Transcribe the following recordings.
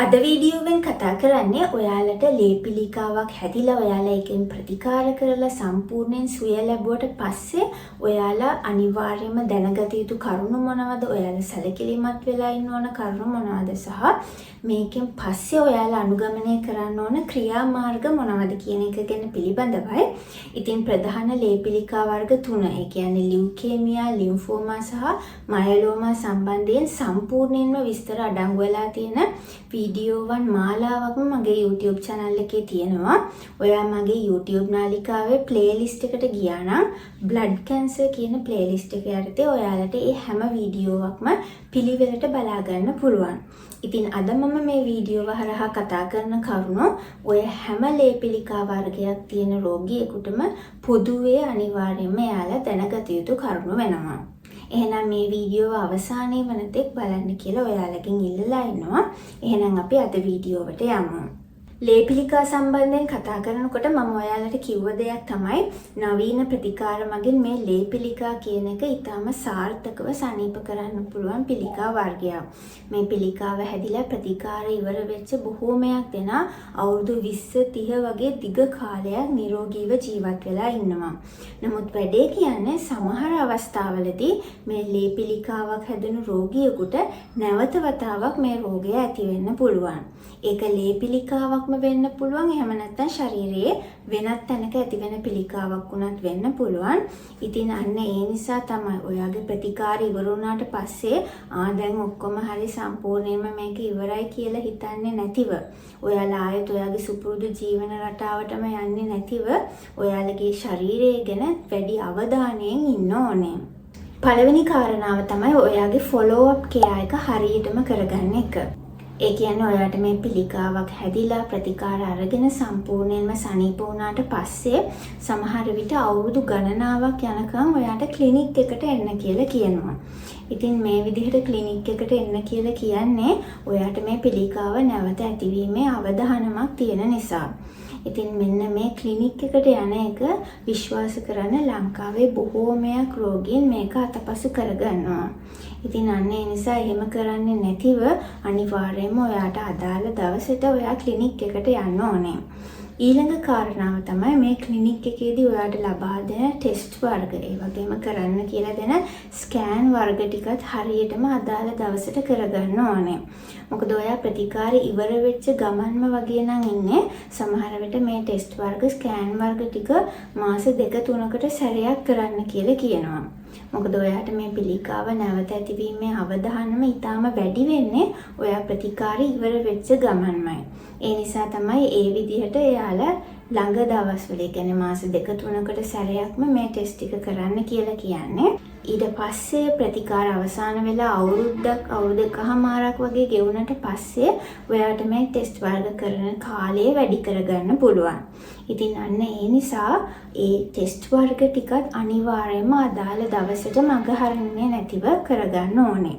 අද වීඩියෝවෙන් කතා කරන්නේ ඔයාලට ලේ පිළිකාවක් හැදිලා ඔයාලා එකෙන් ප්‍රතිකාර කරලා සම්පූර්ණයෙන් සුවය ලැබුවට පස්සේ ඔයාලා අනිවාර්යයෙන්ම දැනගත යුතු කරුණු මොනවද, ඔයාලා සැලකිලිමත් වෙලා ඉන්න ඕන කරුණු මොනවද සහ මේකෙන් පස්සේ ඔයාලා අනුගමනය කරන්න ඕන ක්‍රියාමාර්ග මොනවද කියන එක ගැන පිළිබඳවයි. ඉතින් ප්‍රධාන ලේ පිළිකා වර්ග 3, ඒ කියන්නේ ලියුකේමියා, ලිම්ෆෝමා සහ මයලෝමා සම්බන්ධයෙන් සම්පූර්ණයෙන්ම විස්තර අඩංගු වෙලා තියෙන වීඩියෝවන් මාලාවක්ම මගේ YouTube channel එකේ තියෙනවා. ඔයා මගේ YouTube නාලිකාවේ playlist එකට ගියා නම් blood cancer කියන playlist එක යටතේ ඔයාලට මේ හැම වීඩියෝවක්ම පිළිවෙලට බලා ගන්න පුළුවන්. ඉතින් අද මම මේ වීඩියෝව හරහා කතා කරන කරුණු ඔය හැම ලේ පිළිකා වර්ගයක් තියෙන රෝගියෙකුටම පොදුවේ අනිවාර්යයෙන්ම එයාලා දැනගත යුතු කරුණු වෙනවා. එහෙනම් මේ වීඩියෝව අවසානයේ වනතෙක් බලන්න කියලා ඔයාලගෙන් ඉල්ලලා ඉන්නවා. එහෙනම් අපි අද වීඩියෝවට යමු. ලේ පිළිකා සම්බන්ධයෙන් කතා කරනකොට මම ඔයාලට කිව්ව දෙයක් තමයි නවීන ප්‍රතිකාර මගින් මේ ලේ පිළිකා කියන එක ඊටම සාර්ථකව සනීප කරන්න පුළුවන් පිළිකා වර්ගයක්. මේ පිළිකාව හැදිලා ප්‍රතිකාර ඉවර වෙච්ච බොහෝමයක් දෙනා අවුරුදු 20 30 වගේ දිග කාලයක් නිරෝගීව ජීවත් වෙලා ඉන්නවා. නමුත් වැඩේ කියන්නේ සමහර අවස්ථාවලදී මේ ලේ පිළිකාවක් හැදෙන රෝගියෙකුට නැවත වතාවක් මේ රෝගය ඇති වෙන්න පුළුවන්. ඒක ලේ පිළිකාවක්ම වෙන්න පුළුවන්, එහෙම නැත්නම් ශරීරයේ වෙනත් තැනක ඇති වෙන පිළිකාවක් වුණත් වෙන්න පුළුවන්. ඉතින් අන්න ඒ නිසා තමයි ඔයාගේ ප්‍රතිකාර ඉවර වුණාට පස්සේ දැන් ඔක්කොම හරි සම්පූර්ණයෙන්ම මේක ඉවරයි කියලා හිතන්නේ නැතිව, ඔයාලා ආයෙත් ඔයාගේ සුපුරුදු ජීවන රටාවටම යන්නේ නැතිව ඔයාලගේ ශරීරය ගැන වැඩි අවධානයෙන් ඉන්න ඕනේ. පළවෙනි කාරණාව තමයි ඔයාගේ follow up care එක හරියටම කරගන්න එක. ඒ කියන්නේ ඔයාට මේ පිළිකාවක් හැදිලා ප්‍රතිකාර අරගෙන සම්පූර්ණයෙන්ම සනීප වුණාට පස්සේ සමහර විට අවුරුදු ගණනාවක් යනකම් ඔයාට ක්ලිනික් එකට එන්න කියලා කියනවා. ඉතින් මේ විදිහට ක්ලිනික් එකට එන්න කියලා කියන්නේ ඔයාට මේ පිළිකාව නැවත ඇතිවීමේ අවධානමක් තියෙන නිසා. ඉතින් මෙන්න මේ ක්ලිනික් එකට යන එක විශ්වාස කරන ලංකාවේ බොහෝමයක් රෝගීන් මේක අතපසු කරගන්නවා. ඉතින් අන්න ඒ නිසා එහෙම කරන්නේ නැතිව අනිවාර්යයෙන්ම ඔයාට අදාළ දවසට ඔයා ක්ලිනික් එකට යන්න ඕනේ. ඊළඟ කාරණාව තමයි මේ ක්ලිනික් එකේදී ඔයාට ලබා දෙන ටෙස්ට් වර්ග, ඒ වගේම කරන්න කියලා දෙන ස්කෑන් වර්ග ටිකත් හරියටම අදාළ දවසට කරගන්න ඕනේ. මොකද ඔයා ප්‍රතිකාර ඉවර වෙච්ච ගමන්ම වගේ නම් ඉන්නේ සමහර විට මේ ටෙස්ට් වර්ග, ස්කෑන් වර්ග ටික මාස 2-3කට සැරයක් කරන්න කියලා කියනවා. මොකද ඔයාට මේ පිළිකාව නැවත ඇතිවීමේ අවධානම ඊටාම වැඩි වෙන්නේ ඔයා ප්‍රතිකාර ඉවර වෙච්ච ගමන්මයි. ඒ නිසා තමයි ඒ විදිහට එයාලා ළඟ දවස්වල, ඒ කියන්නේ මාස 2-3කට සැරයක්ම මේ ටෙස්ට් එක කරන්න කියලා කියන්නේ. ඊට පස්සේ ප්‍රතිකාර අවසන් වෙලා අවුරුදු එකහමාරක් වගේ ගෙවුනට පස්සේ ඔයාට මේ ටෙස්ට් වර්ග කරන කාලය වැඩි කරගන්න පුළුවන්. ඉතින් අන්න ඒ නිසා ඒ ටෙස්ට් වර්ග ටිකත් අනිවාර්යයෙන්ම අදාළ දවසට මඟ හරින්නේ නැතිව කරගන්න ඕනේ.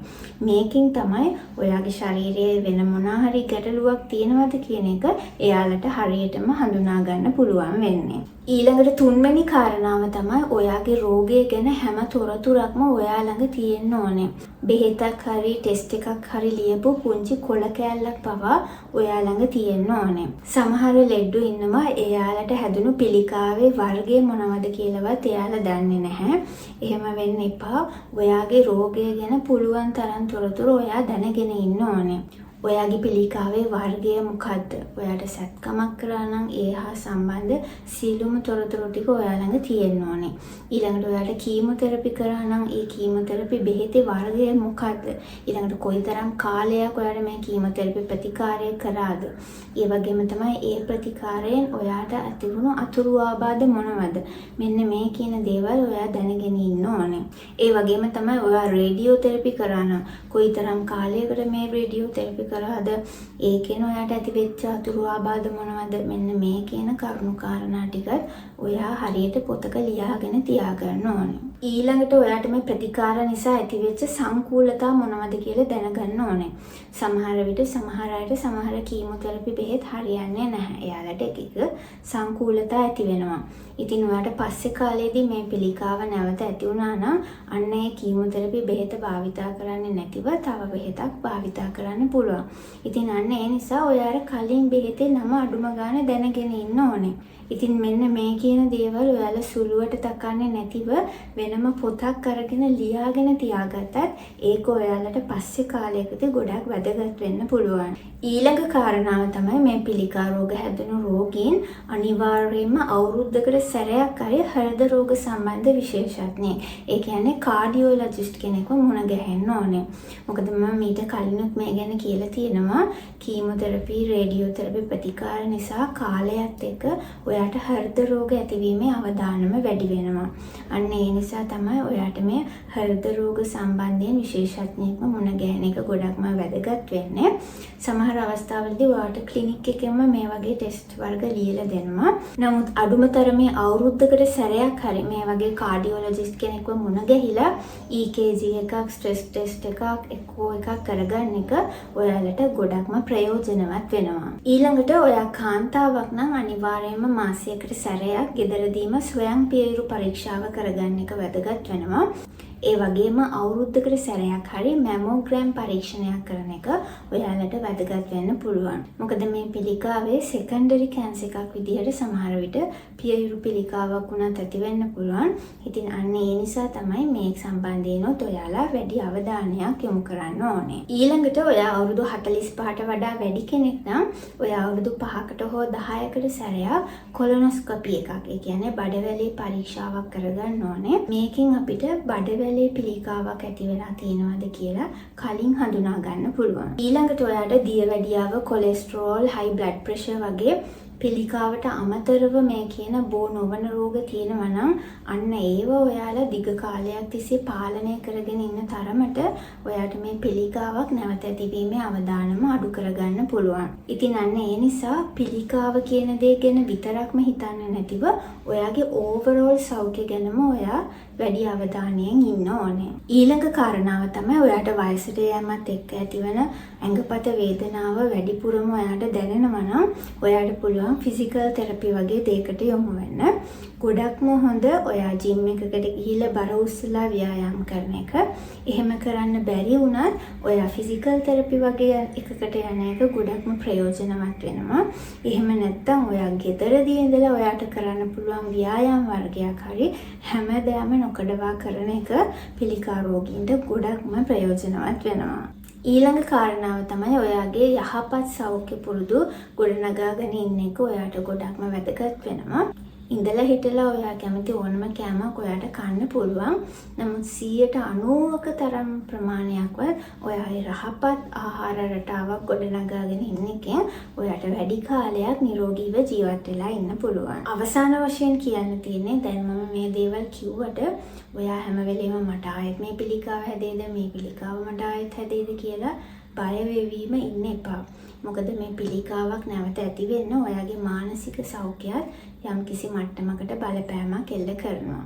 මේකෙන් තමයි ඔයාගේ ශරීරයේ වෙන මොනවා හරි ගැටලුවක් තියෙනවද කියන එක එයාලට හරියටම හඳුනා ගන්න පුළුවන් වෙන්නේ. ඊළඟට තුන්වෙනි කාරණාව තමයි ඔයාගේ රෝගය ගැන හැම තොරතුරක්ම ඔයා ළඟ තියෙන්න ඕනේ. බෙහෙතක් හරි ටෙස්ට් එකක් හරි ලියපු පුංචි කොළ කෑල්ලක් පවා ඔයා ළඟ තියෙන්න ඕනේ. සමහර ලෙඩ්ඩු ඉන්නවා එයාලට හැදුණු පිළිකාවේ වර්ගය මොනවද කියලාවත් එයාලා දන්නේ නැහැ. එහෙම වෙන්න එපා. ඔයාගේ රෝගය ගැන පුළුවන් තරම් තොරතුරු ඔයා දැනගෙන ඉන්න ඕනේ. ඔයාගේ පිළිකාවේ වර්ගය මොකද්ද? ඔයාට සැත්කමක් කරා නම් ඒ හා සම්බන්ධ සියලුම තොරතුරු ටික ඔයා ළඟ තියෙන්න ඕනේ. ඊළඟට ඔයාට කීමෝതെරපි කරා නම් ඒ කීමෝതെරපි බෙහෙතේ වර්ගය මොකද්ද? ඊළඟට කොයිතරම් කාලයක් ඔයාට මේ කීමෝതെරපි ප්‍රතිකාරය කරාද? ඒ වගේම තමයි ඒ ප්‍රතිකාරයෙන් ඔයාට ඇතිවුණු අතුරු ආබාධ මොනවද? මෙන්න මේ කියන දේවල් ඔයා දැනගෙන ඉන්න ඕනේ. ඒ වගේම තමයි ඔයා රේඩියෝതെරපි කරා නම් කොයිතරම් කාලයකට මේ රේඩියෝതെරපි කරාද? ඒකෙන් ඔයාට ඇතිවෙච්ච අතුරු ආබාධ මොනවද? මෙන්න මේ කියන කරුණු කාරණා ටිකත් ඔයා හරියට පොතක ලියාගෙන තියාගන්න ඕනේ. ඊළඟට ඔයාට මේ ප්‍රතිකාර නිසා ඇතිවෙච්ච සංකූලතා මොනවද කියලා දැනගන්න ඕනේ. සමහර විට සමහර අයට සමහර කීමෝതെරපි බෙහෙත් හරියන්නේ නැහැ. එයාලට එක සංකූලතා ඇති වෙනවා. ඉතින් ඔයාට පස්සේ කාලේදී මේ පිළිකාව නැවත ඇති වුණා නම් අන්න ඒ කීමෝതെරපි බෙහෙත භාවිතා කරන්නේ නැතිව තව බෙහෙතක් භාවිතා කරන්න පුළුවන්. ඉතින් අන්න ඒ නිසා ඔයාට කලින් බෙහෙතේ නම අඩුම ගානේ දැනගෙන ඉන්න ඕනේ. ඉතින් මෙන්න මේ කියන දේවල් ඔයාලා සුළුවට තකන්නේ නැතිව වෙනම පොතක් අරගෙන ලියාගෙන තියාගත්තත් ඒක ඔයාලට පස්සේ කාලයකදී ගොඩක් වැදගත් වෙන්න පුළුවන්. ඊළඟ කාරණාව තමයි මේ පිළිකා රෝග හැදෙන රෝගීන් අනිවාර්යයෙන්ම අවුරුද්දකට සැරයක් හරි හෘද රෝග සම්බන්ධ විශේෂඥයෙක්. ඒ කියන්නේ කාඩියෝලොජිස්ට් කෙනෙක්ව මුණ ගැහෙන්න ඕනේ. මොකද මම මීට කලිනුත් මේ ගැන කියලා තියෙනවා කීමෝതെරපි, රේඩියෝതെරපි ප්‍රතිකාර නිසා කාලයත් එක්ක ඔයාට හෘද රෝග ඇතිවීමේ අවදානම වැඩි වෙනවා. අන්න ඒ නිසා තමයි ඔයාට මේ හෘද රෝග සම්බන්ධයෙන් විශේෂඥයෙක්ව මුණ ගැහෙන එක ගොඩක්ම වැදගත් වෙන්නේ. සමහර අවස්ථාවලදී ඔයාට ක්ලිනික් එකෙන්ම මේ වගේ ටෙස්ට් වර්ග ලියලා දෙනවා. නමුත් අඩුම තරමේ අවුරුද්දකට සැරයක් හරි මේ වගේ කාඩියෝලොජිස්ට් කෙනෙක්ව මුණ ගැහිලා EKG එකක්, ස්ට්‍රෙස් ටෙස්ට් එකක්, එකෝ එකක් කරගන්න එක ඔයාලට ගොඩක්ම ප්‍රයෝජනවත් වෙනවා. ඊළඟට ඔයා කාන්තාවක් නම් අනිවාර්යයෙන්ම මාසයකට සැරයක් ගෙදරදීම ස්වයං පියයුරු පරීක්ෂාව කරගන්න එක වැදගත් වෙනවා. ඒ වගේම අවුරුද්දකට සැරයක් හරි මැමෝග්‍රෑම් පරීක්ෂණයක් කරන එක ඔයාලට වැදගත් වෙන්න පුළුවන්. මොකද මේ පිළිකාවේ සෙකන්ඩරි කැන්සර් එකක් විදිහට සමහර විට පියයුරු පිළිකාවක් වුණත් ඇති වෙන්න පුළුවන්. ඉතින් අන්න ඒ නිසා තමයි මේ සම්බන්ධයෙන්ොත් ඔයාලා වැඩි අවධානයක් යොමු කරන්න ඕනේ. ඊළඟට ඔයා අවුරුදු 45ට වඩා වැඩි කෙනෙක් නම් ඔයා අවුරුදු 5කට හෝ 10කට සැරයක් කොලොනොස්කෝපි එකක්, ඒ කියන්නේ බඩවැලේ පරීක්ෂාවක් කරගන්න ඕනේ. මේකෙන් අපිට බඩවැලේ පිළිකාවක් ඇති වෙලා තියෙනවද කියලා කලින් හඳුනා ගන්න පුළුවන්. ඊළඟට ඔයාට දියවැඩියාව, කොලෙස්ටරෝල්, හයි බ්ලඩ් ප්‍රෙෂර් වගේ පිළිකාවට අමතරව මේ කියන බෝ නොවන රෝග තියෙනවා නම් අන්න ඒව ඔයාලා දිග කාලයක් තිස්සේ පාලනය කරගෙන ඉන්න තරමට ඔයාට මේ පිළිකාවක් නැවත ඇතිවීමේ අවදානම අඩු කරගන්න පුළුවන්. ඉතින් අන්න ඒ නිසා පිළිකාව කියන දේ ගැන විතරක්ම හිතන්නේ නැතිව ඔයාගේ ඕවරෝල් සෞඛ්‍ය ගැනම ඔයා වැඩි අවධානයෙන් ඉන්න ඕනේ. ඊළඟ කාරණාව තමයි ඔයාට වයසට යෑමත් එක්ක ඇතිවන ඇඟපත වේදනාව වැඩිපුරම ඔයාට දැනෙනවා නම් ඔයාට පුළුවන් ෆිසිකල් තෙරපි වගේ දෙයකට යොමු වෙන්න. ගොඩක්ම හොඳ ඔයා ජිම් එකකට ගිහිල්ලා බර උස්සලා ව්‍යායාම කරන එක. එහෙම කරන්න බැරි වුණත් ඔයා ෆිසිකල් තෙරපි වගේ එකකට යන එක ගොඩක්ම ප්‍රයෝජනවත් වෙනවා. එහෙම නැත්නම් ඔයා ගෙදරදී ඉඳලා ඔයාට කරන්න පුළුවන් ව්‍යායාම වර්ගයක් හරි හැමදාම නොකඩවා කරන එක පිළිකා රෝගීන්ට ගොඩක්ම ප්‍රයෝජනවත් වෙනවා. ඊළඟ කාරණාව තමයි ඔයාගේ යහපත් සෞඛ්‍ය පුරුදු ගොඩනගාගෙන ඉන්න එක ඔයාට ගොඩක්ම වැදගත් වෙනවා. ඉඳලා හිටලා ඔයා කැමති ඕනම කෑමක් ඔයාට කන්න පුළුවන්. නමුත් 90%ක තරම් ප්‍රමාණයක්වත් ඔයා යහපත් ආහාර රටාවක් ගොඩනගාගෙන ඉන්න එකෙන් ඔයාට වැඩි කාලයක් නිරෝගීව ජීවත් වෙලා ඉන්න පුළුවන්. අවසාන වශයෙන් කියන්න තියෙන්නේ දැන් මම මේ දේවල් කිව්වට ඔයා හැම වෙලේම මට ආයෙත් මේ පිළිකාව හැදෙයිද, මේ පිළිකාව මට ආයෙත් හැදෙයිද කියලා බය වෙවීම ඉන්න එපා. මොකද මේ පිළිකාවක් නැවත ඇති වෙන්න ඔයාගේ මානසික සෞඛ්‍යයත් යම්කිසි මට්ටමකට බලපෑමක් එල්ල කරනවා.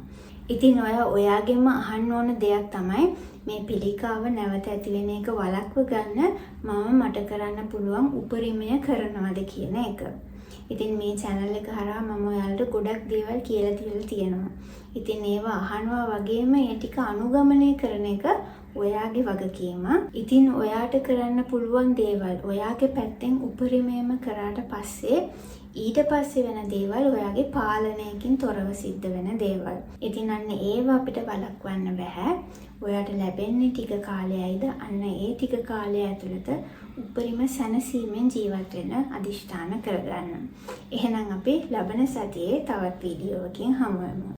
ඉතින් ඔයාගෙන්ම අහන්න ඕන දෙයක් තමයි මේ පිළිකාව නැවත ඇති වෙන එක වළක්ව ගන්න මට කරන්න පුළුවන් උපරිමය කරනවද කියන එක. ඉතින් මේ channel එක හරහා මම ඔයාලට ගොඩක් දේවල් කියලා තියෙනවා. ඉතින් ඒවා අහනවා වගේම ඒ ටික අනුගමනය කරන එක ඔයාගේ වගකීම. ඉතින් ඔයාට කරන්න පුළුවන් දේවල් ඔයාගේ පැත්තෙන් උපරිමයම කරාට පස්සේ ඊට පස්සේ වෙන දේවල් ඔයාගේ පාලනයකින් තොරව සිද්ධ වෙන දේවල්. ඉතින් අන්න ඒව අපිට වළක්වන්න බෑ. ඔයාට ලැබෙන්නේ ටික කාලයයිද අන්න ඒ ටික කාලය ඇතුළත උපරිම සැනසීමෙන් ජීවත් වෙන්න අදිෂ්ඨාන කරගන්න. එහෙනම් අපි ලබන සතියේ තවත් වීඩියෝවකින් හමු වෙමු.